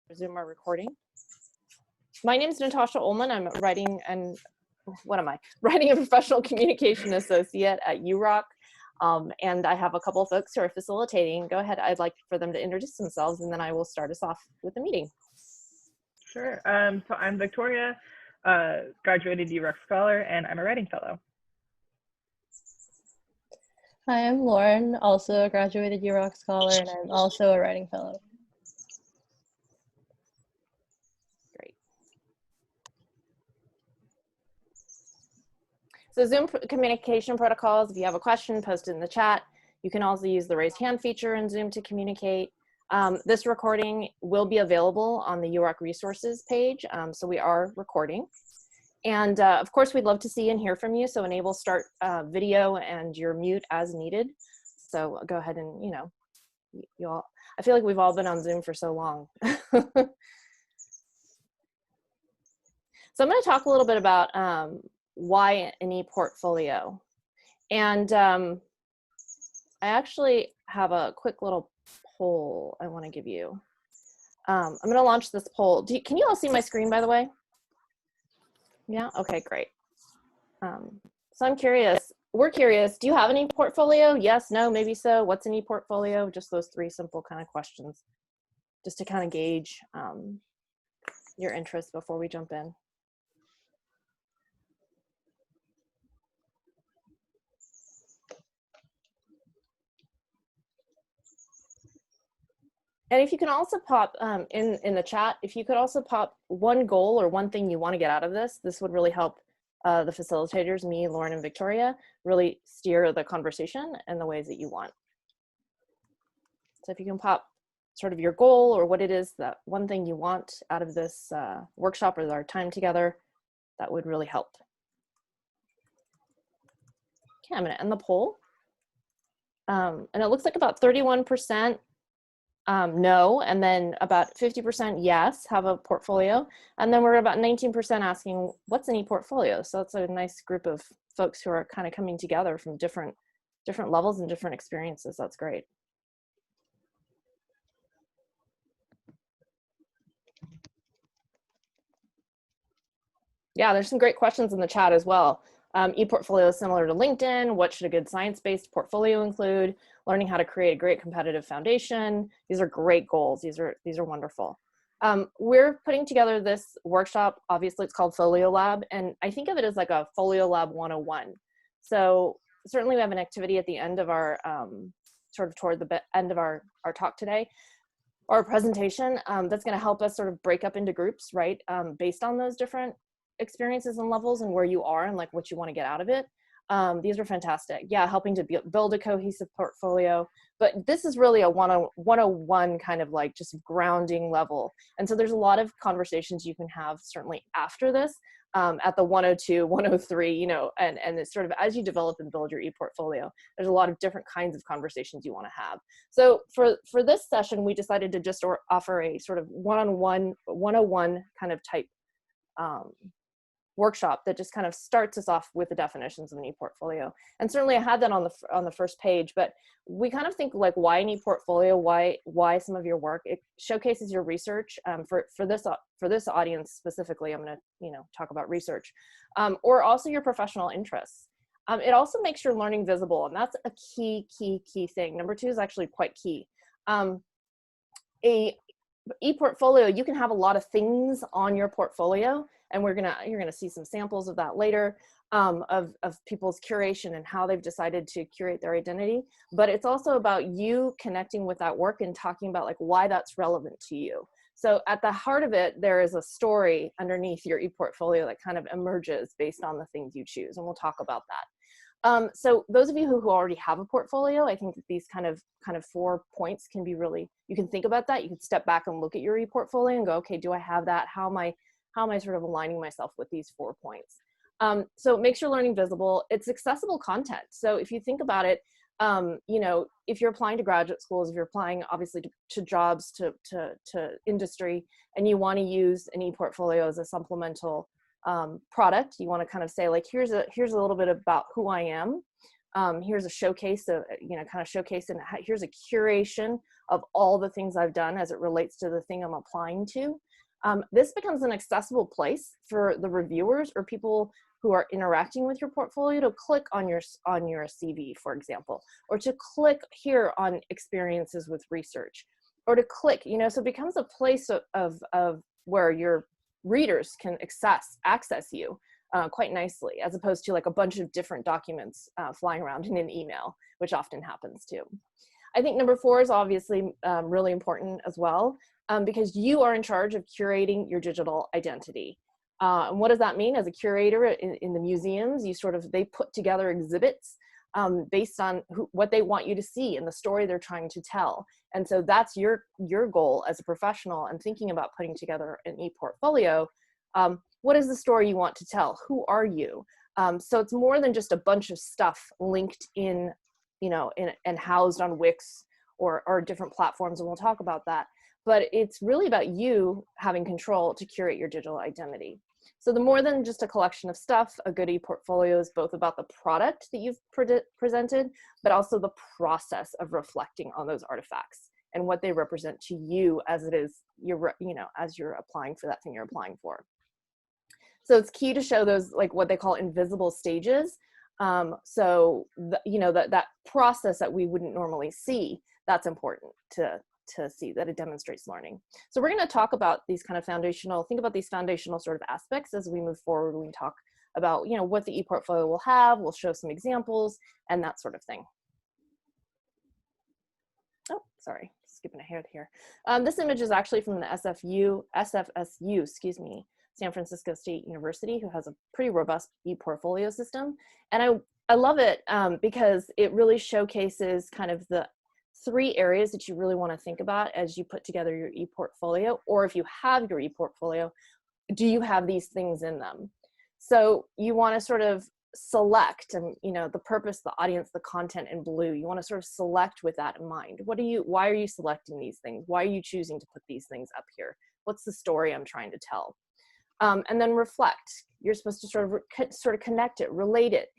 Resume our recording. My name is Natasha Ullman. I'm writing and writing a professional communication associate at UROC. And I have a couple of folks who are facilitating. Go ahead. I'd like for them to introduce themselves, and then I will start us off with the meeting. Sure. So I'm Victoria, graduated UROC scholar, and I'm a writing fellow. Hi, I'm Lauren, also a graduated UROC scholar, and I'm also a writing fellow. Great. So Zoom communication protocols, if you have a question, post it in the chat. You can also use the raise hand feature in Zoom to communicate. This recording will be available on the UROC resources page, so we are recording. And of course, we'd love to see and hear from you, so enable start video and your mute as needed. So go ahead and, you all, I feel like we've all been on Zoom for so long. So I'm going to talk a little bit about why an e-portfolio. And I actually have a quick little poll I want to give you. I'm going to launch this poll. Can you all see my screen, by the way? Yeah, okay, great. So I'm curious, we're curious, do you have an e-portfolio? Yes, no, maybe so. What's an e-portfolio? Just those three simple kind of questions, just to kind of gauge your interest before we jump in. And if you can also pop in the chat, if you could also pop one goal or one thing you want to get out of this, this would really help the facilitators, me, Lauren, and Victoria, really steer the conversation in the ways that you want. So if you can pop sort of your goal or what it is, that one thing you want out of this workshop or our time together, that would really help. Okay, I'm going to end the poll. And it looks like about 31% no, and then about 50% yes, have a portfolio. And then we're about 19% asking, what's an e-portfolio? So it's a nice group of folks who are kind of coming together from different levels and different experiences. That's great. Yeah, there's some great questions in the chat as well. E-portfolio is similar to LinkedIn. What should a good science-based portfolio include? Learning how to create a great competitive foundation. These are great goals. These are wonderful. We're putting together this workshop. Obviously, it's called Folio Lab, and I think of it as like a Folio Lab 101. So certainly we have an activity at the end of our, sort of toward the end of our talk today, our presentation, that's gonna help us sort of break up into groups, right? Based on those different experiences and levels and where you are and like what you want to get out of it. These are fantastic. Yeah, helping to build a cohesive portfolio, but this is really a 101 kind of like just grounding level. And so there's a lot of conversations you can have certainly after this at the 102, 103, and it's sort of as you develop and build your e-portfolio, there's a lot of different kinds of conversations you want to have. So for this session, we decided to just offer a sort of one-on-one 101 kind of type workshop that just kind of starts us off with the definitions of an e-portfolio. And certainly I had that on the first page, but we kind of think like, why an e-portfolio? Why some of your work? It showcases your research. For this audience specifically, I'm going to talk about research, or also your professional interests. It also makes your learning visible, and that's a key thing. Number two is actually quite key. A e-portfolio, you can have a lot of things on your portfolio, and you're gonna see some samples of that later, of people's curation and how they've decided to curate their identity. But it's also about you connecting with that work and talking about like why that's relevant to you. So at the heart of it, there is a story underneath your e-portfolio that kind of emerges based on the things you choose, and we'll talk about that. So those of you who already have a portfolio, I think that these kind of 4 points can be really, you can think about that. You can step back and look at your e-portfolio and go, okay, do I have that? How am I sort of aligning myself with these 4 points? So it makes your learning visible. It's accessible content. So if you think about it, if you're applying to graduate schools, if you're applying obviously to jobs, to industry, and you want to use an e-portfolio as a supplemental product, you want to kind of say like, here's a little bit about who I am. Here's a showcase of, kind of showcase, and here's a curation of all the things I've done as it relates to the thing I'm applying to. This becomes an accessible place for the reviewers or people who are interacting with your portfolio to click on your CV, for example, or to click here on experiences with research, or to click, so it becomes a place of where your readers can access you quite nicely, as opposed to like a bunch of different documents flying around in an email, which often happens too. I think number 4 is obviously really important as well, because you are in charge of curating your digital identity. And what does that mean? As a curator in the museums, they put together exhibits based on what they want you to see and the story they're trying to tell. And so that's your goal as a professional and thinking about putting together an e-portfolio. What is the story you want to tell? Who are you? So it's more than just a bunch of stuff linked in, and housed on Wix or different platforms, and we'll talk about that. But it's really about you having control to curate your digital identity. So the more than just a collection of stuff, a good e-portfolio is both about the product that you've presented, but also the process of reflecting on those artifacts and what they represent to you as it is, as you're applying for that thing you're applying for. So it's key to show those, like what they call invisible stages. That process that we wouldn't normally see, that's important to see, that it demonstrates learning. So we're going to talk about these kind of think about these foundational sort of aspects as we move forward. We talk about, what the e-portfolio will have. We'll show some examples and that sort of thing. Oh, sorry, skipping ahead here. This image is actually from the SFSU, excuse me, San Francisco State University, who has a pretty robust e-portfolio system. And I love it because it really showcases kind of the 3 areas that you really want to think about as you put together your e-portfolio, or if you have your e-portfolio, do you have these things in them? So you want to sort of select, and the purpose, the audience, the content in blue, you want to sort of select with that in mind. Why are you selecting these things? Why are you choosing to put these things up here? What's the story I'm trying to tell? And then reflect. You're supposed to sort of connect it, relate it.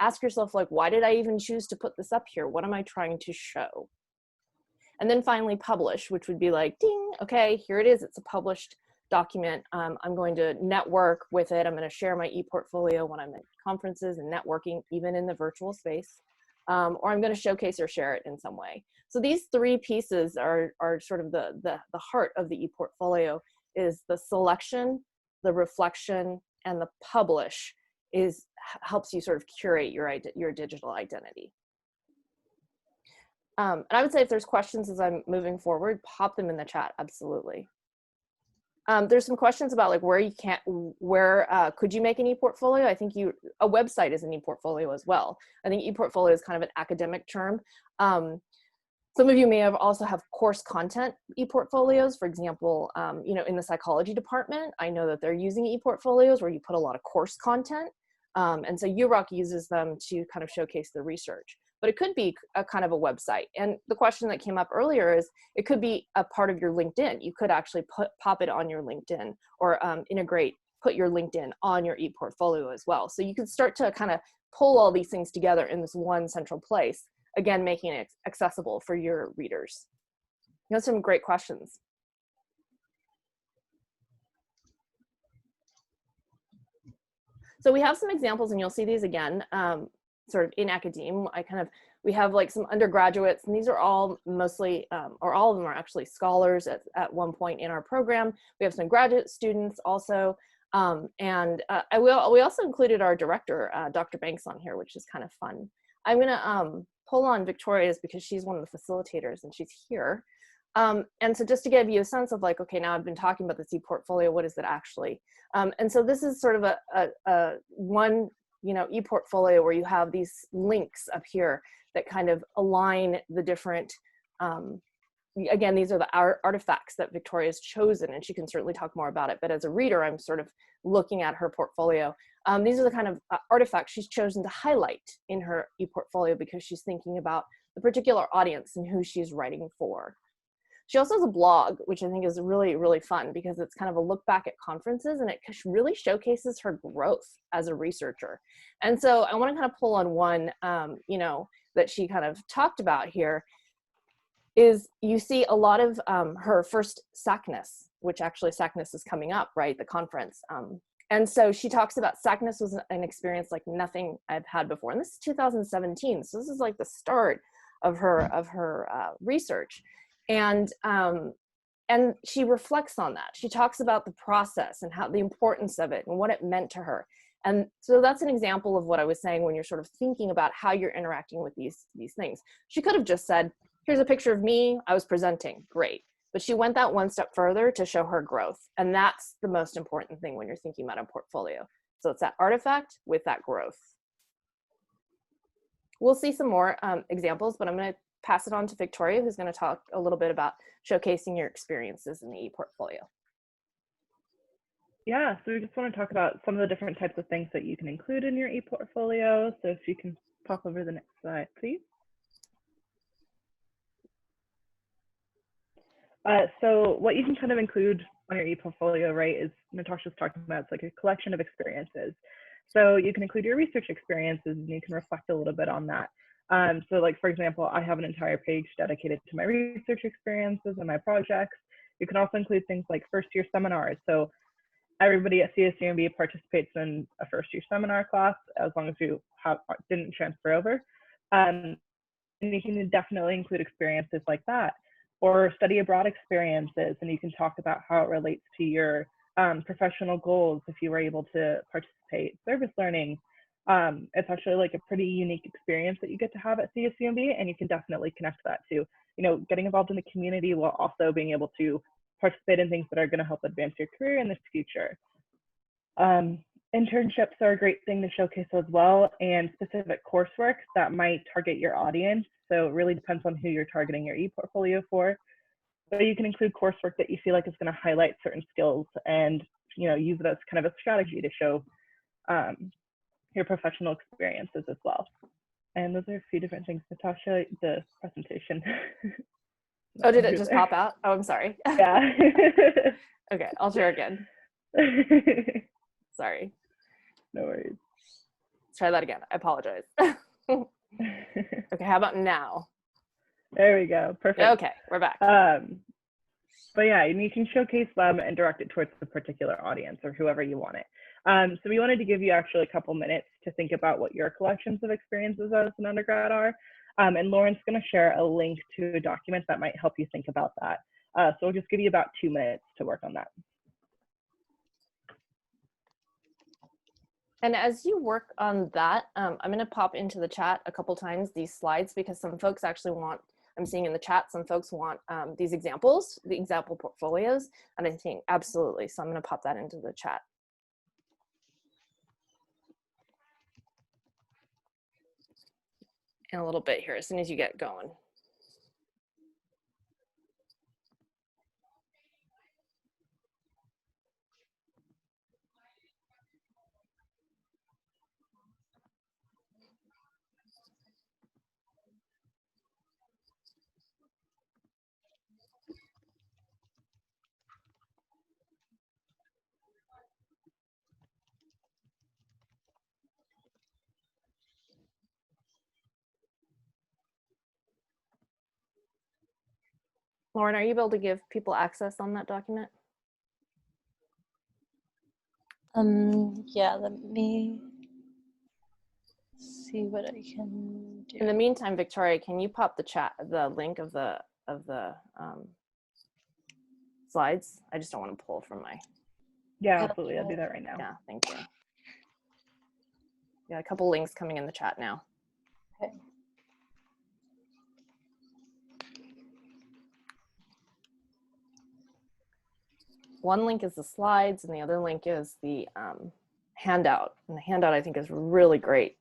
Ask yourself, like, why did I even choose to put this up here? What am I trying to show? And then finally publish, which would be like, ding, okay, here it is. It's a published document. I'm going to network with it. I'm going to share my e-portfolio when I'm at conferences and networking, even in the virtual space. Or I'm going to showcase or share it in some way. So these 3 pieces are sort of the heart of the e-portfolio, is the selection, the reflection, and the publish helps you sort of curate your digital identity. And I would say if there's questions as I'm moving forward, pop them in the chat, absolutely. There's some questions about like where could you make an e-portfolio? I think a website is an e-portfolio as well. I think e-portfolio is kind of an academic term. Some of you may also have course content e-portfolios. For example, in the psychology department, I know that they're using e-portfolios where you put a lot of course content. And so UROC uses them to kind of showcase the research. But it could be a kind of a website. And the question that came up earlier is, it could be a part of your LinkedIn. You could actually pop it on your LinkedIn, or put your LinkedIn on your e-portfolio as well. So you could start to kind of pull all these things together in this one central place, again, making it accessible for your readers. That's some great questions. So we have some examples, and you'll see these again, sort of in academe. We have like some undergraduates, and these are all mostly, or all of them are actually scholars at one point in our program. We have some graduate students also. We also included our director, Dr. Banks, on here, which is kind of fun. I'm gonna pull on Victoria's because she's one of the facilitators and she's here. And so just to give you a sense of like, okay, now I've been talking about this e-portfolio, what is it actually? And so this is sort of a one, e-portfolio where you have these links up here that kind of align the different, again, these are the artifacts that Victoria's chosen, and she can certainly talk more about it. But as a reader, I'm sort of looking at her portfolio. These are the kind of artifacts she's chosen to highlight in her e-portfolio because she's thinking about the particular audience and who she's writing for. She also has a blog, which I think is really, really fun because it's kind of a look back at conferences, and it really showcases her growth as a researcher. And so I want to kind of pull on one, you know, that she kind of talked about here, is you see a lot of her first SACNAS, which actually SACNAS is coming up, right, the conference. And so she talks about SACNAS was an experience like nothing I've had before. And this is 2017. So this is like the start of her research. And she reflects on that. She talks about the process and how the importance of it and what it meant to her. And so that's an example of what I was saying when you're sort of thinking about how you're interacting with these things. She could have just said, here's a picture of me, I was presenting, great. But she went that one step further to show her growth. And that's the most important thing when you're thinking about a portfolio. So it's that artifact with that growth. We'll see some more examples, but I'm going to pass it on to Victoria, who's going to talk a little bit about showcasing your experiences in the e-portfolio. Yeah, so we just want to talk about some of the different types of things that you can include in your e-portfolio. So if you can pop over the next slide, please. So what you can kind of include on your e-portfolio, right, is Natasha's talking about, it's like a collection of experiences. So you can include your research experiences and you can reflect a little bit on that. So like, for example, I have an entire page dedicated to my research experiences and my projects. You can also include things like first-year seminars. So everybody at CSUMB participates in a first-year seminar class as long as you didn't transfer over. And you can definitely include experiences like that, or study abroad experiences, and you can talk about how it relates to your professional goals if you were able to participate. Service learning, it's actually like a pretty unique experience that you get to have at CSUMB, and you can definitely connect that to, you know, getting involved in the community while also being able to participate in things that are going to help advance your career in the future. Internships are a great thing to showcase as well, and specific coursework that might target your audience. So it really depends on who you're targeting your e-portfolio for. But you can include coursework that you feel like is going to highlight certain skills and, you know, use it as kind of a strategy to show your professional experiences as well. And those are a few different things. Natasha, the presentation. Oh, did it just pop out? Oh, I'm sorry. Yeah. Okay, I'll share again. Sorry. No worries. Let's try that again. I apologize. Okay, how about now? There we go. Perfect. Okay, we're back. But yeah, and you can showcase them and direct it towards a particular audience or whoever you want it. So we wanted to give you actually a couple minutes to think about what your collections of experiences as an undergrad are. And Lauren's going to share a link to a document that might help you think about that. So we'll just give you about 2 minutes to work on that. And as you work on that, I'm going to pop into the chat a couple times these slides because some folks actually want, I'm seeing in the chat, some folks want these examples, the example portfolios, and I think absolutely. So I'm going to pop that into the chat. In a little bit here, as soon as you get going. Lauren, are you able to give people access on that document? Yeah, let me see what I can do. In the meantime, Victoria, can you pop the link of the slides? I just don't want to pull from my. Yeah, absolutely. I'll do that right now. Yeah, thank you. Yeah, a couple links coming in the chat now. Okay. One link is the slides and the other link is the handout. And the handout I think is really great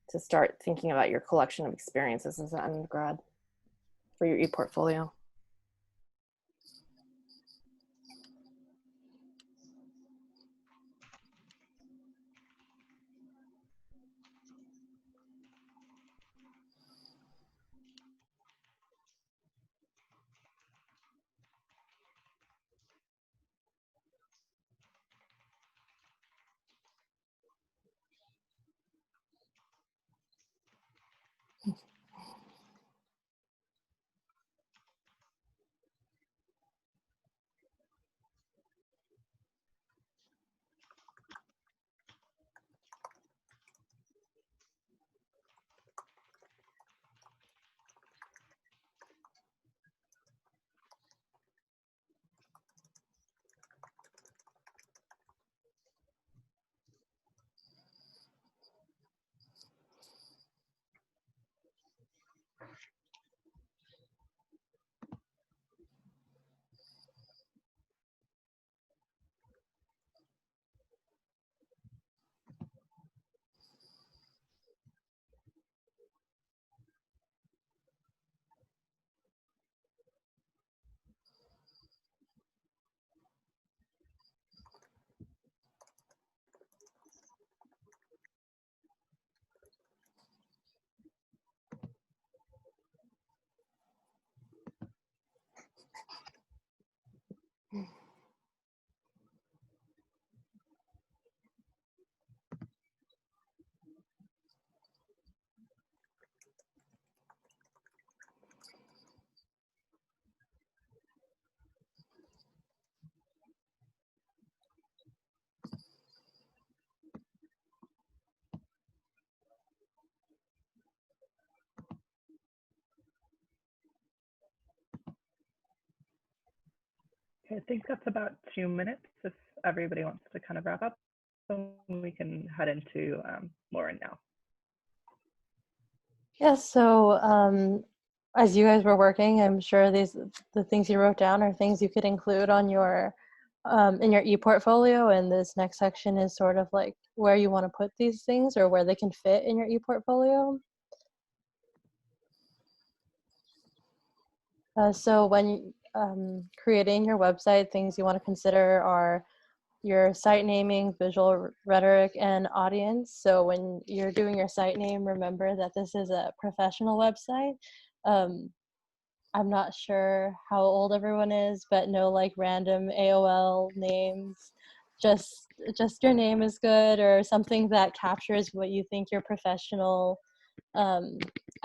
to start thinking about your collection of experiences as an undergrad for your e-portfolio. Okay, I think that's about 2 minutes if everybody wants to kind of wrap up. So we can head into Lauren now. Yeah, so as you guys were working, I'm sure the things you wrote down are things you could include on your in your e-portfolio, and this next section is sort of like where you want to put these things or where they can fit in your e-portfolio. So when creating your website, things you want to consider are your site naming, visual rhetoric, and audience. So when you're doing your site name, remember that this is a professional website. I'm not sure how old everyone is, but no like random AOL names. Just your name is good, or something that captures what you think your professional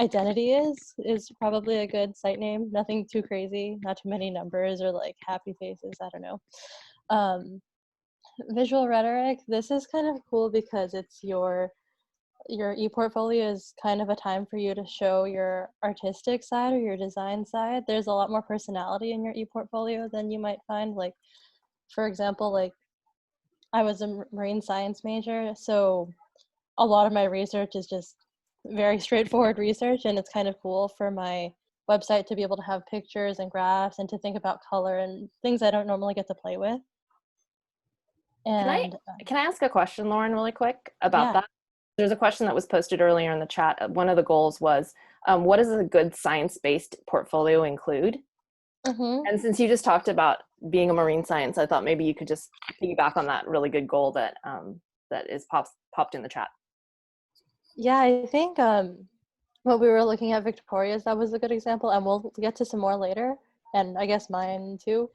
identity is probably a good site name. Nothing too crazy, not too many numbers or like happy faces, I don't know. Visual rhetoric, this is kind of cool because it's your e-portfolio is kind of a time for you to show your artistic side or your design side. There's a lot more personality in your e-portfolio than you might find. Like, for example, like I was a marine science major, so a lot of my research is just very straightforward research, and it's kind of cool for my website to be able to have pictures and graphs and to think about color and things I don't normally get to play with. And Can I ask a question, Lauren, really quick about yeah. that? There's a question that was posted earlier in the chat. One of the goals was, what does a good science-based portfolio include? Mm-hmm. And since you just talked about being a marine science, I thought maybe you could just piggyback on that really good goal that that is popped in the chat. Yeah, I think what we were looking at Victoria's, that was a good example, and we'll get to some more later, and I guess mine too.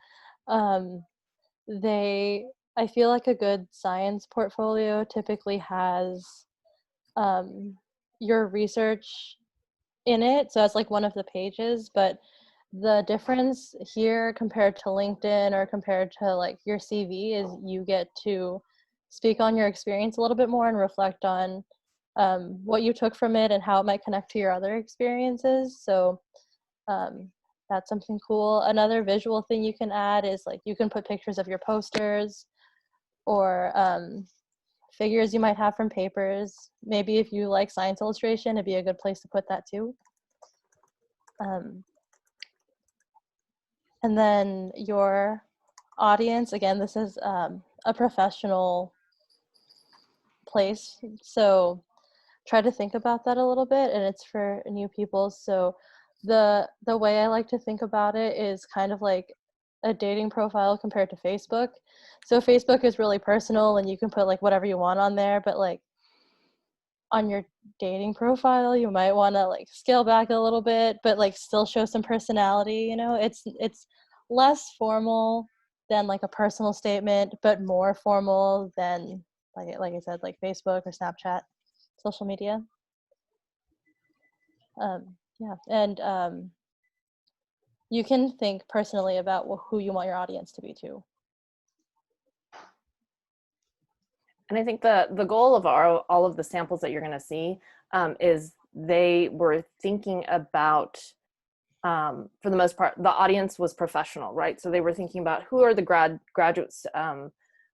I feel like a good science portfolio typically has your research in it, so that's like one of the pages, but the difference here compared to LinkedIn or compared to like your CV is you get to speak on your experience a little bit more and reflect on what you took from it and how it might connect to your other experiences. So that's something cool. Another visual thing you can add is like you can put pictures of your posters or figures you might have from papers. Maybe if you like science illustration, it'd be a good place to put that too. And then your audience, again, this is a professional place. So try to think about that a little bit, and it's for new people. So the way I like to think about it is kind of like a dating profile compared to Facebook. So Facebook is really personal and you can put like whatever you want on there, but like on your dating profile you might want to like scale back a little bit but like still show some personality, you know. It's less formal than like a personal statement but more formal than like I said, like Facebook or Snapchat, social media. Yeah, and you can think personally about who you want your audience to be too. And I think the goal of all of the samples that you're going to see is they were thinking about, for the most part, the audience was professional, right? So they were thinking about who are the graduates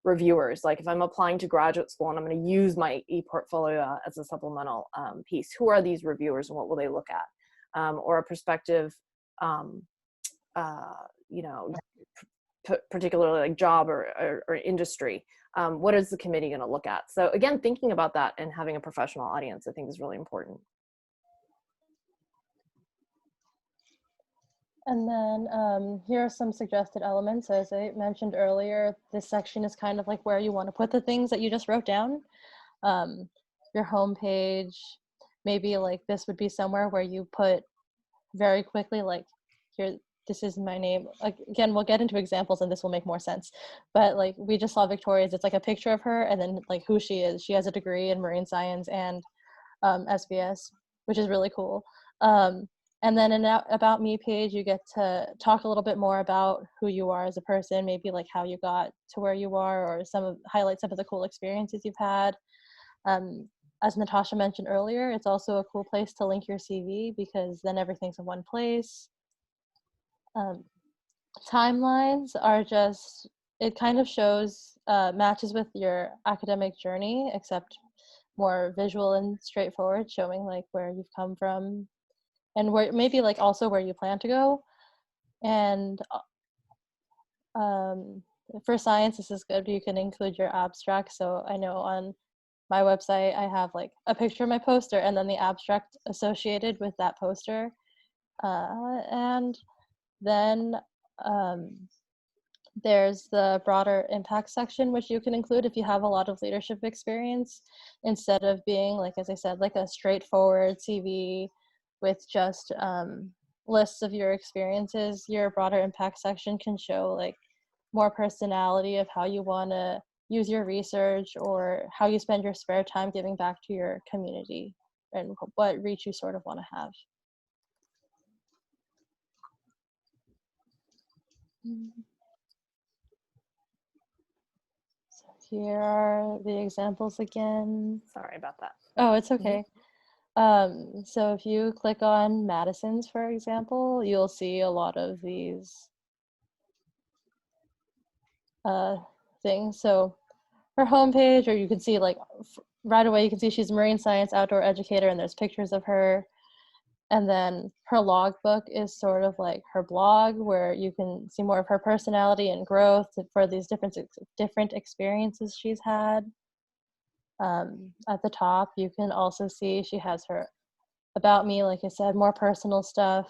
reviewers. Like if I'm applying to graduate school and I'm going to use my e-portfolio as a supplemental piece, who are these reviewers and what will they look at? Or a prospective, you know, particularly like job or industry. What is the committee going to look at? So again, thinking about that and having a professional audience, I think is really important. And then here are some suggested elements. As I mentioned earlier, this section is kind of like where you want to put the things that you just wrote down. Your homepage, maybe like this would be somewhere where you put very quickly, like here, this is my name. Like, again, we'll get into examples and this will make more sense. But like we just saw Victoria's, it's like a picture of her and then like who she is. She has a degree in marine science and SBS, which is really cool. And then in About Me page, you get to talk a little bit more about who you are as a person, maybe like how you got to where you are, or highlight some of the cool experiences you've had. As Natasha mentioned earlier, it's also a cool place to link your CV because then everything's in one place. Timelines are just, it kind of shows, matches with your academic journey, except more visual and straightforward, showing like where you've come from and where maybe like also where you plan to go. And for science, this is good. You can include your abstract. So I know on my website, I have like a picture of my poster and then the abstract associated with that poster. And then there's the broader impact section, which you can include if you have a lot of leadership experience, instead of being, like, as I said, like a straightforward CV with just lists of your experiences. Your broader impact section can show like more personality of how you want to use your research or how you spend your spare time giving back to your community and what reach you sort of want to have. So here are the examples again. Sorry about that. Oh, it's okay. So if you click on Madison's, for example, you'll see a lot of these things. So her homepage, or you can see like right away, you can see she's a marine science outdoor educator and there's pictures of her. And then her logbook is sort of like her blog, where you can see more of her personality and growth for these different experiences she's had. At the top, you can also see she has her about me, like I said, more personal stuff.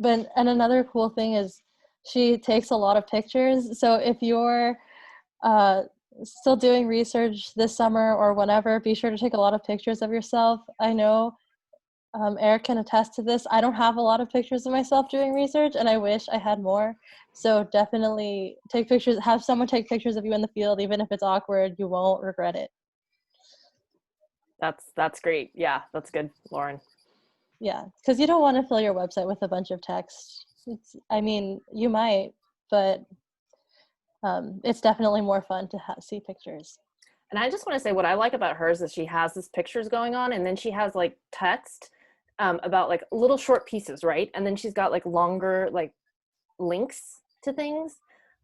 And another cool thing is she takes a lot of pictures. So if you're still doing research this summer or whenever, be sure to take a lot of pictures of yourself. I know Eric can attest to this. I don't have a lot of pictures of myself doing research, and I wish I had more. So definitely take pictures, have someone take pictures of you in the field, even if it's awkward, you won't regret it. That's great. Yeah, that's good, Lauren. Yeah, because you don't want to fill your website with a bunch of text. I mean, you might, but it's definitely more fun to see pictures. And I just want to say what I like about hers is she has this pictures going on, and then she has like text about like little short pieces, right? And then she's got like longer like links to things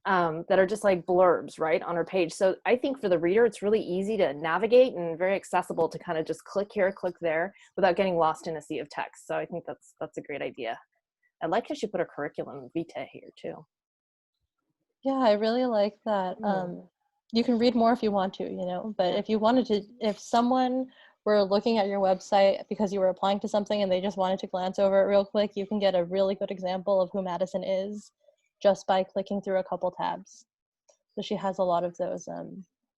that are just like blurbs, right, on her page. So I think for the reader, it's really easy to navigate and very accessible to kind of just click here, click there without getting lost in a sea of text. So I think that's a great idea. I like how she put her curriculum vitae here too. Yeah, I really like that. You can read more if you want to, you know, but if you wanted to, if someone were looking at your website because you were applying to something and they just wanted to glance over it real quick, you can get a really good example of who Madison is just by clicking through a couple tabs. So she has a lot of those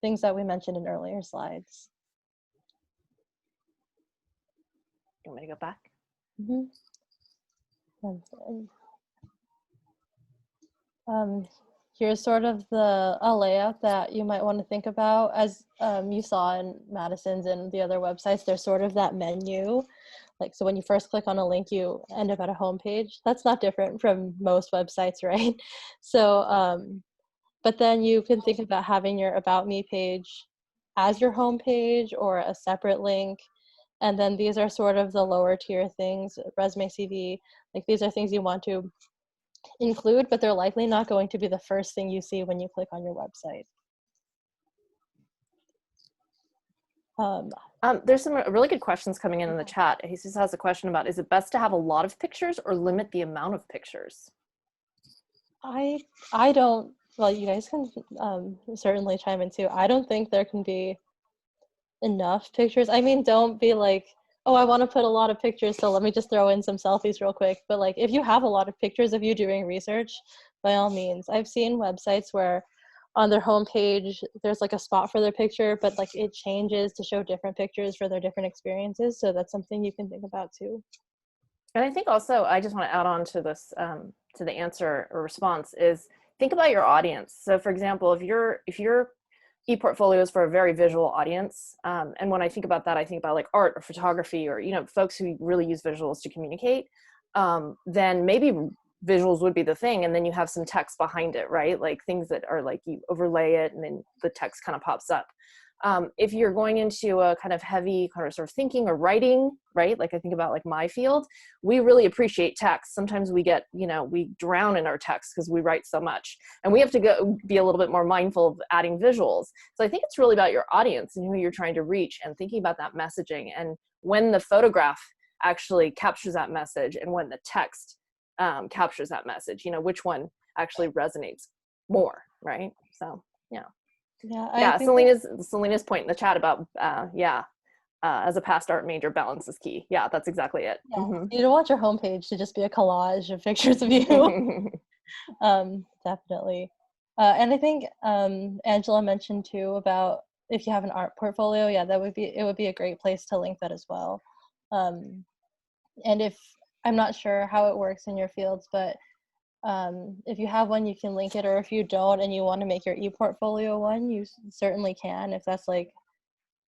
things that we mentioned in earlier slides. You want me to go back? Here's sort of a layout that you might want to think about. As you saw in Madison's and the other websites, there's sort of that menu. Like, so when you first click on a link, you end up at a home page. That's not different from most websites, right? So, but then you can think about having your About Me page as your home page or a separate link. And then these are sort of the lower tier things, resume, CV, like these are things you want to include, but they're likely not going to be the first thing you see when you click on your website. There's some really good questions coming in the chat. Jesus has a question about, is it best to have a lot of pictures or limit the amount of pictures? I don't, well, you guys can certainly chime in too. I don't think there can be enough pictures. I mean, don't be like, oh, I want to put a lot of pictures, so let me just throw in some selfies real quick. But like, if you have a lot of pictures of you doing research, by all means. I've seen websites where on their homepage, there's like a spot for their picture, but like it changes to show different pictures for their different experiences. So that's something you can think about too. And I think also, I just want to add on to this, to the answer or response is, think about your audience. So for example, if your e-portfolio is for a very visual audience, and when I think about that, I think about like art or photography or, you know, folks who really use visuals to communicate, then maybe visuals would be the thing, and then you have some text behind it, right? Like things that are like, you overlay it and then the text kind of pops up. If you're going into a kind of heavy kind of sort of thinking or writing, right? Like I think about like my field, we really appreciate text. Sometimes we get, you know, we drown in our text because we write so much, and we have to be a little bit more mindful of adding visuals. So I think it's really about your audience and who you're trying to reach, and thinking about that messaging, and when the photograph actually captures that message and when the text captures that message, you know, which one actually resonates more, right? So yeah. Yeah, Selena's point in the chat about as a past art major, balance is key. Yeah, that's exactly it. yeah. You don't want your homepage to just be a collage of pictures of you. Definitely. And I think Angela mentioned too about if you have an art portfolio, yeah, it would be a great place to link that as well. And if I'm not sure how it works in your fields, but if you have one, you can link it, or if you don't and you want to make your e-portfolio one, you certainly can. If that's like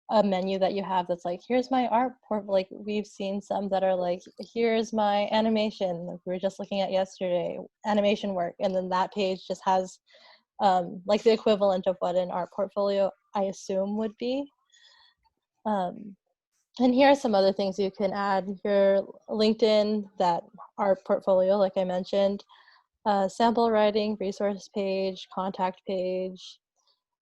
a menu that you have that's like, here's my art like we've seen some that are like, here's my animation, like we were just looking at yesterday, animation work, and then that page just has like the equivalent of what an art portfolio I assume would be. And here are some other things you can add: your LinkedIn, that art portfolio like I mentioned, sample writing, resource page, contact page,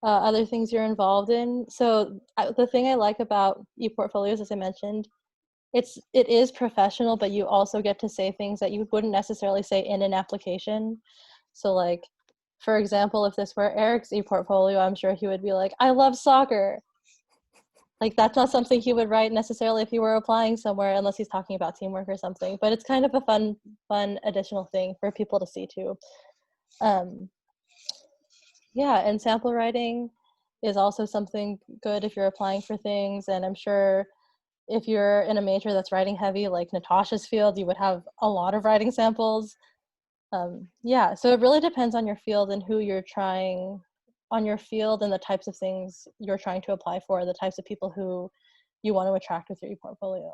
other things you're involved in. So the thing I like about ePortfolios, as I mentioned, it is professional, but you also get to say things that you wouldn't necessarily say in an application. So like, for example, if this were Eric's ePortfolio, I'm sure he would be like, I love soccer. Like that's not something he would write necessarily if he were applying somewhere, unless he's talking about teamwork or something. But it's kind of a fun additional thing for people to see too. Yeah, and sample writing is also something good if you're applying for things. And I'm sure if you're in a major that's writing heavy, like Natasha's field, you would have a lot of writing samples. Yeah, so it really depends on your field and who you're trying, on your field and the types of things you're trying to apply for, the types of people who you want to attract with your ePortfolio.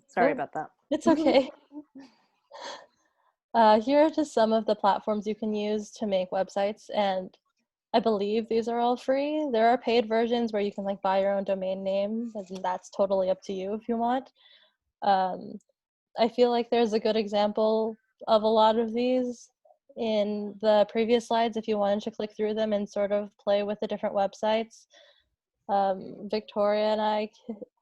Sorry about that. It's okay. Here are just some of the platforms you can use to make websites, and I believe these are all free. There are paid versions where you can like buy your own domain name, and that's totally up to you if you want. I feel like there's a good example of a lot of these in the previous slides if you wanted to click through them and sort of play with the different websites. Victoria and I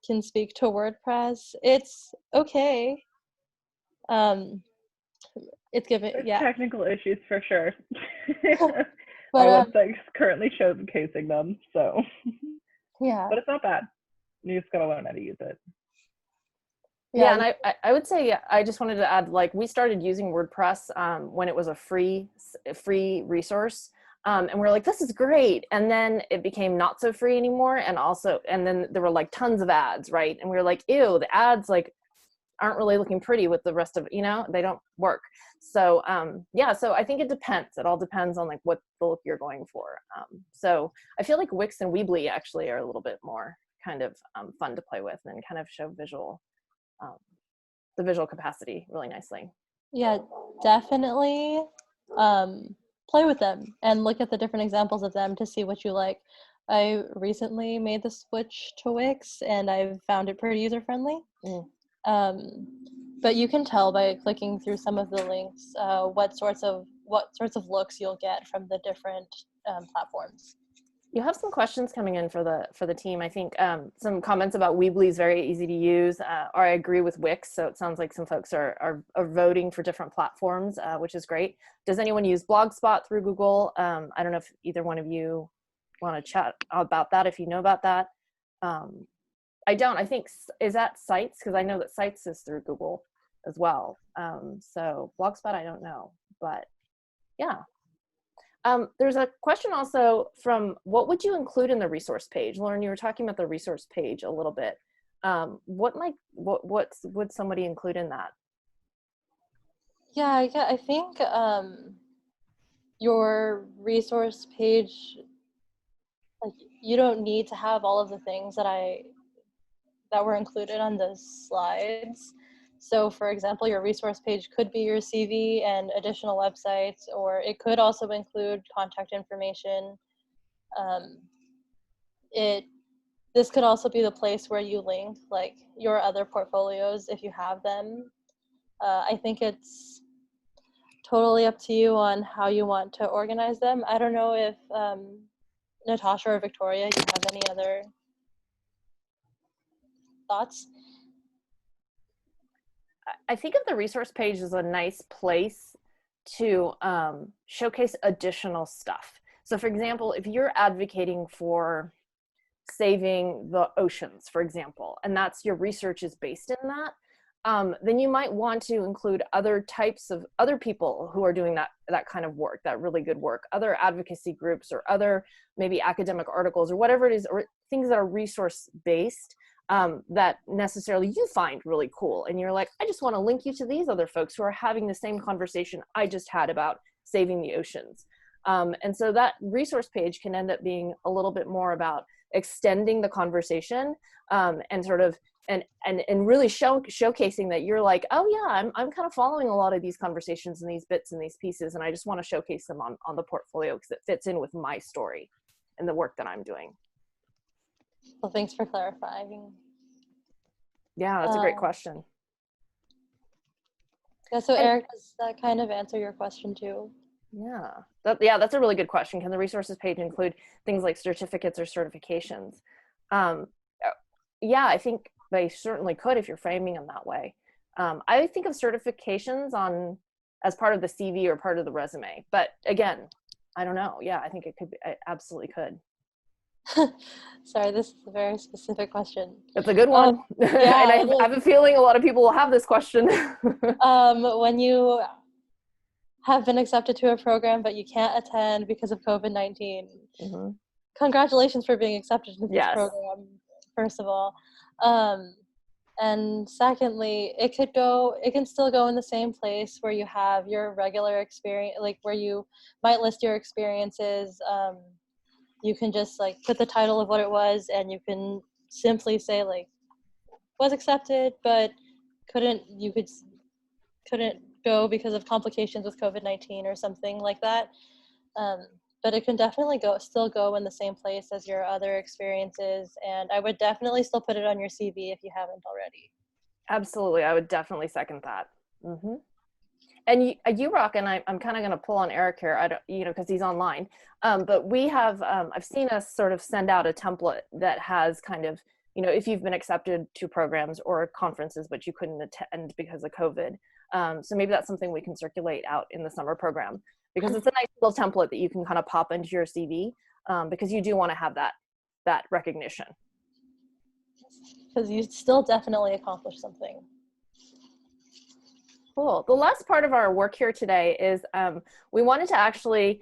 can speak to WordPress. It's okay. It's given, There's technical issues for sure. But our website's currently showcasing them, so yeah. But it's not bad. You just gotta learn how to use it. Yeah, and I would say, I just wanted to add, like, we started using WordPress when it was a free resource, and we're like, this is great, and then it became not so free anymore, and then there were like tons of ads, right? And we were like, ew, the ads like aren't really looking pretty with the rest of, you know, they don't work. So yeah, so I think it depends. It all depends on like what the look you're going for. So I feel like Wix and Weebly actually are a little bit more kind of fun to play with and kind of show the visual capacity really nicely. Yeah, definitely play with them and look at the different examples of them to see what you like. I recently made the switch to Wix and I've found it pretty user-friendly. But you can tell by clicking through some of the links what sorts of looks you'll get from the different platforms. You have some questions coming in for the team. I think some comments about Weebly is very easy to use, or I agree with Wix. So it sounds like some folks are voting for different platforms, which is great. Does anyone use Blogspot through Google? I don't know if either one of you want to chat about that, if you know about that. I don't. I think, is that Sites? Because I know that Sites is through Google as well. So Blogspot, I don't know, but yeah. There's a question also from, what would you include in the resource page? Lauren, you were talking about the resource page a little bit. What would somebody include in that? Yeah, I think your resource page, like, you don't need to have all of the things that were included on those slides. So for example, your resource page could be your CV and additional websites, or it could also include contact information. This could also be the place where you link like your other portfolios if you have them. I think it's totally up to you on how you want to organize them. I don't know if Natasha or Victoria, you have any other thoughts? I think of the resource page as a nice place to showcase additional stuff. So for example, if you're advocating for saving the oceans, for example, and that's your research is based in that, then you might want to include other types of other people who are doing that kind of work, that really good work, other advocacy groups or other maybe academic articles or whatever it is, or things that are resource based that necessarily you find really cool. And you're like, I just want to link you to these other folks who are having the same conversation I just had about saving the oceans. And so that resource page can end up being a little bit more about extending the conversation and sort of and really showcasing that you're like, oh yeah, I'm kind of following a lot of these conversations and these bits and these pieces, and I just want to showcase them on the portfolio because it fits in with my story and the work that I'm doing. Well, thanks for clarifying. Yeah, that's a great question. Yeah, so Eric, does that kind of answer your question too? Yeah, that's a really good question. Can the resources page include things like certificates or certifications? Yeah, I think they certainly could if you're framing them that way. I think of certifications as part of the CV or part of the resume, but again, I don't know. Yeah, I think it could be, I absolutely could. Sorry, this is a very specific question. It's a good one. Yeah, and I have a feeling a lot of people will have this question. When you have been accepted to a program but you can't attend because of COVID-19, congratulations for being accepted to this program, first of all. And secondly, it can still go in the same place where you have your regular experience, like where you might list your experiences. You can just like put the title of what it was, and you can simply say like, was accepted, but couldn't go because of complications with COVID-19 or something like that. But it can definitely still go in the same place as your other experiences, and I would definitely still put it on your CV if you haven't already. Absolutely, I would definitely second that. And UROC, and I'm kind of going to pull on Eric here, because he's online, but we have, I've seen us sort of send out a template that has kind of, if you've been accepted to programs or conferences, but you couldn't attend because of COVID. So maybe that's something we can circulate out in the summer program, because it's a nice little template that you can kind of pop into your CV, because you do want to have that recognition. Because you still definitely accomplished something. Cool. The last part of our work here today is we wanted to actually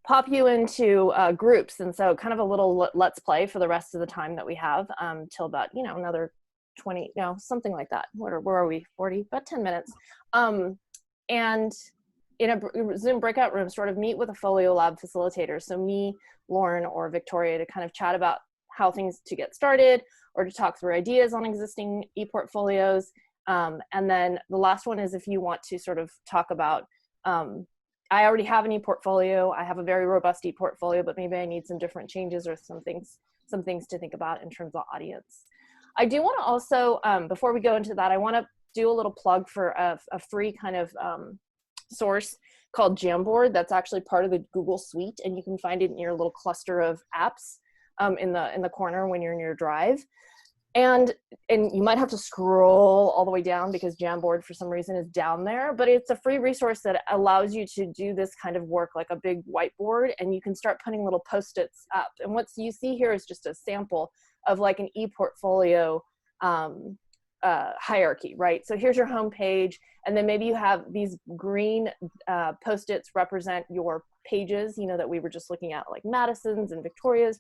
pop you into groups, and so kind of a little let's play for the rest of the time that we have till about another 20, something like that. Where are we? 40, about 10 minutes. And in a Zoom breakout room, sort of meet with a Folio Lab facilitator. So me, Lauren, or Victoria to kind of chat about how things to get started, or to talk through ideas on existing e-portfolios. And then the last one is if you want to sort of talk about, I already have an e-portfolio, I have a very robust e-portfolio, but maybe I need some different changes or some things to think about in terms of audience. I do want to also, before we go into that, I want to do a little plug for a free kind of source called Jamboard that's actually part of the Google Suite, and you can find it in your little cluster of apps in the corner when you're in your Drive. And you might have to scroll all the way down because Jamboard for some reason is down there, but it's a free resource that allows you to do this kind of work like a big whiteboard, and you can start putting little Post-its up. And what you see here is just a sample of like an e-portfolio hierarchy, right? So here's your home page, and then maybe you have these green Post-its represent your pages, that we were just looking at, like Madison's and Victoria's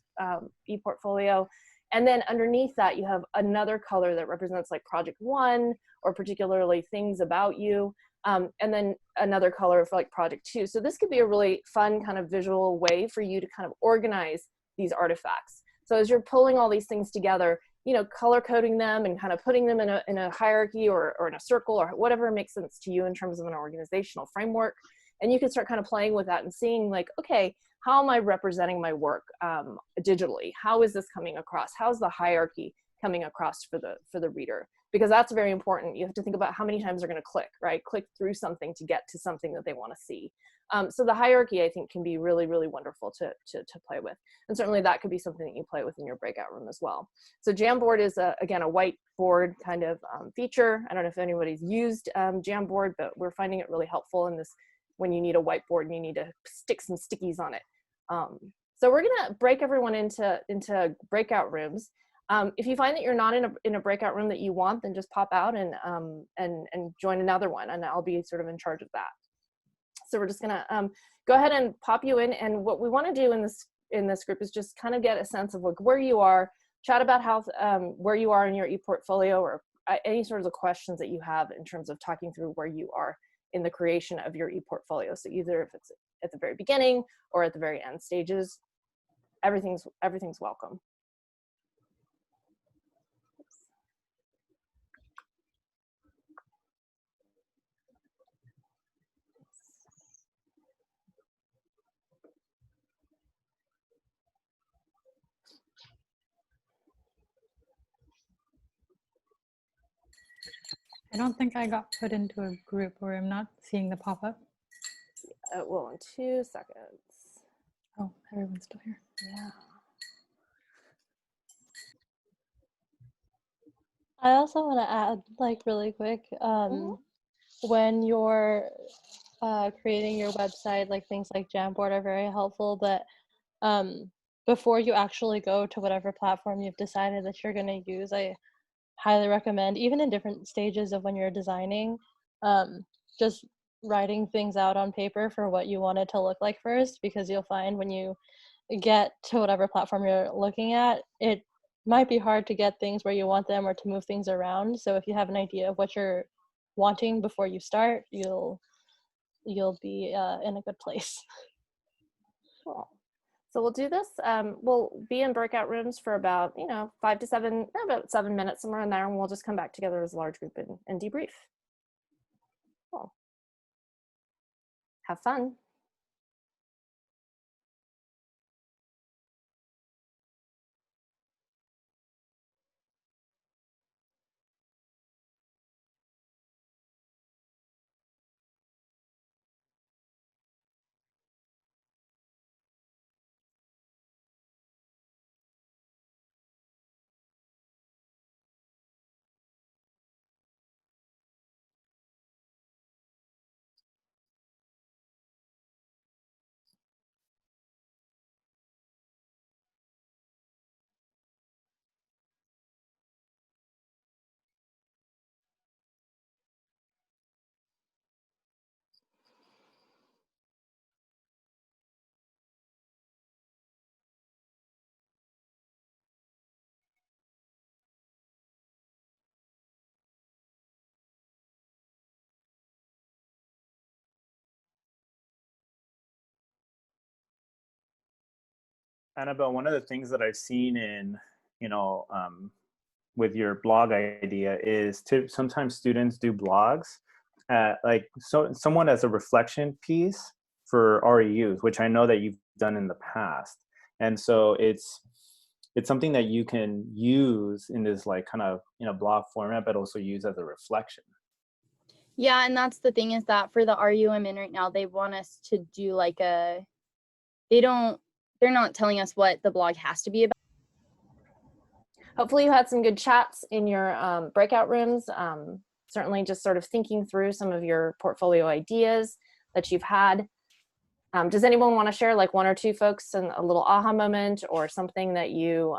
e-portfolio. And then underneath that, you have another color that represents like project 1 or particularly things about you. And then another color for like project 2. So this could be a really fun kind of visual way for you to kind of organize these artifacts. So as you're pulling all these things together, color coding them and kind of putting them in a hierarchy or in a circle or whatever makes sense to you in terms of an organizational framework. And you can start kind of playing with that and seeing like, okay, how am I representing my work digitally? How is this coming across? How's the hierarchy coming across for the reader? Because that's very important. You have to think about how many times they're going to click, right? Click through something to get to something that they want to see. So the hierarchy, I think, can be really, really wonderful to play with. And certainly that could be something that you play with in your breakout room as well. So Jamboard is, again, a whiteboard kind of feature. I don't know if anybody's used Jamboard, but we're finding it really helpful in this when you need a whiteboard and you need to stick some stickies on it. So we're going to break everyone into breakout rooms. If you find that you're not in a breakout room that you want, then just pop out and join another one, and I'll be sort of in charge of that. So we're just gonna go ahead and pop you in, and what we want to do in this group is just kind of get a sense of like where you are, chat about how where you are in your ePortfolio, or any sort of the questions that you have in terms of talking through where you are in the creation of your ePortfolio. So either if it's at the very beginning or at the very end stages, everything's welcome. I don't think I got put into a group where I'm not seeing the pop-up. Well, in 2 seconds. Oh, everyone's still here. Yeah. I also want to add, like, really quick, when you're creating your website, like things like Jamboard are very helpful, but before you actually go to whatever platform you've decided that you're going to use, I highly recommend, even in different stages of when you're designing, just writing things out on paper for what you want it to look like first, because you'll find when you get to whatever platform you're looking at, it might be hard to get things where you want them or to move things around. So if you have an idea of what you're wanting before you start, you'll be in a good place. Cool. So we'll do this. We'll be in breakout rooms for about, 5 to 7, about 7 minutes, somewhere in there, and we'll just come back together as a large group and debrief. Cool. Have fun. Annabelle, one of the things that I've seen in, with your blog idea is to sometimes students do blogs, somewhat as a reflection piece for REUs, which I know that you've done in the past. And so it's something that you can use in this like kind of, blog format, but also use as a reflection. Yeah, and that's the thing is that for the RU I'm in right now, they want us to do like they're not telling us what the blog has to be about. Hopefully you had some good chats in your breakout rooms. Certainly just sort of thinking through some of your portfolio ideas that you've had. Does anyone want to share like 1 or 2 folks and a little aha moment or something that you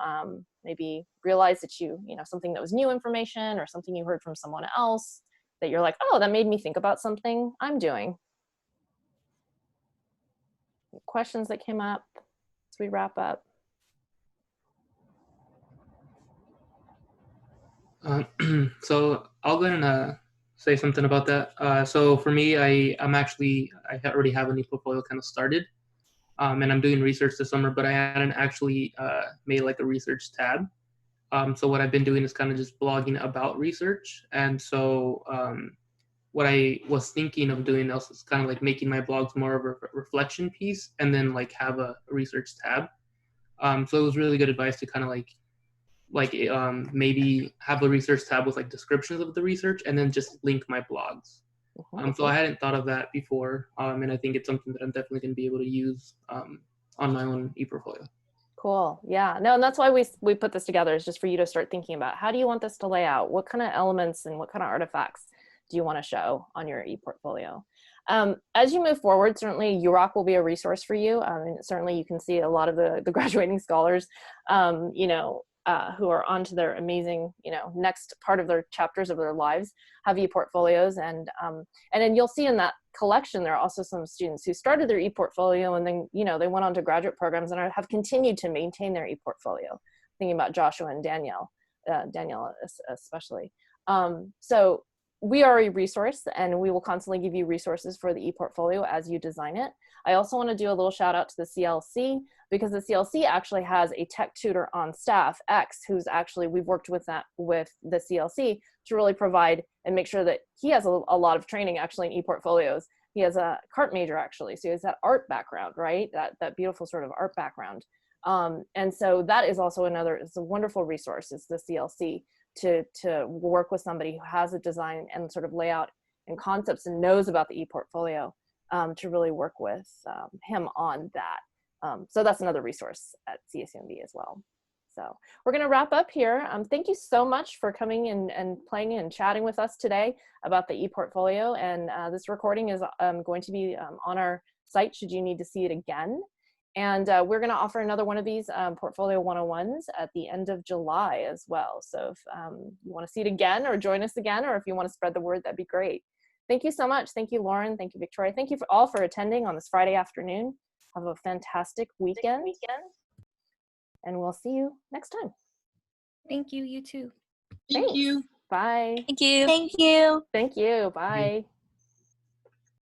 maybe realized that something that was new information or something you heard from someone else that you're like, oh, that made me think about something I'm doing? Questions that came up as we wrap up? So I'll go ahead and say something about that. So for me, I already have an ePortfolio kind of started, and I'm doing research this summer, but I hadn't actually made like a research tab. So what I've been doing is kind of just blogging about research. And so what I was thinking of doing else is kind of like making my blogs more of a reflection piece and then like have a research tab. So it was really good advice to kind of like maybe have a research tab with like descriptions of the research and then just link my blogs. So I hadn't thought of that before. And I think it's something that I'm definitely going to be able to use on my own ePortfolio. Cool. Yeah. No, and that's why we put this together, is just for you to start thinking about, how do you want this to lay out? What kind of elements and what kind of artifacts do you want to show on your ePortfolio? As you move forward, certainly UROC will be a resource for you. Certainly you can see a lot of the graduating scholars, who are on to their amazing, next part of their chapters of their lives, have ePortfolios. And then you'll see in that collection, there are also some students who started their ePortfolio and then, they went on to graduate programs and have continued to maintain their ePortfolio. Thinking about Joshua and Danielle especially. So we are a resource, and we will constantly give you resources for the ePortfolio as you design it. I also want to do a little shout out to the CLC, because the CLC actually has a tech tutor on staff, X, who's actually, we've worked with the CLC to really provide and make sure that he has a lot of training actually in ePortfolios. He has a CART major actually, so he has that art background, right? That beautiful sort of art background. And so that is also it's a wonderful resource, is the CLC, to work with somebody who has a design and sort of layout and concepts and knows about the ePortfolio, to really work with him on that. So that's another resource at CSUMB as well. So we're going to wrap up here. Thank you so much for coming and playing and chatting with us today about the ePortfolio. And this recording is going to be on our site should you need to see it again. And we're going to offer another one of these Portfolio 101s at the end of July as well. So if you want to see it again or join us again, or if you want to spread the word, that'd be great. Thank you so much. Thank you, Lauren. Thank you, Victoria. Thank you all for attending on this Friday afternoon. Have a fantastic weekend. And we'll see you next time. Thank you. You too. Thank you. Bye. Thank you. Thank you. Thank you. Bye.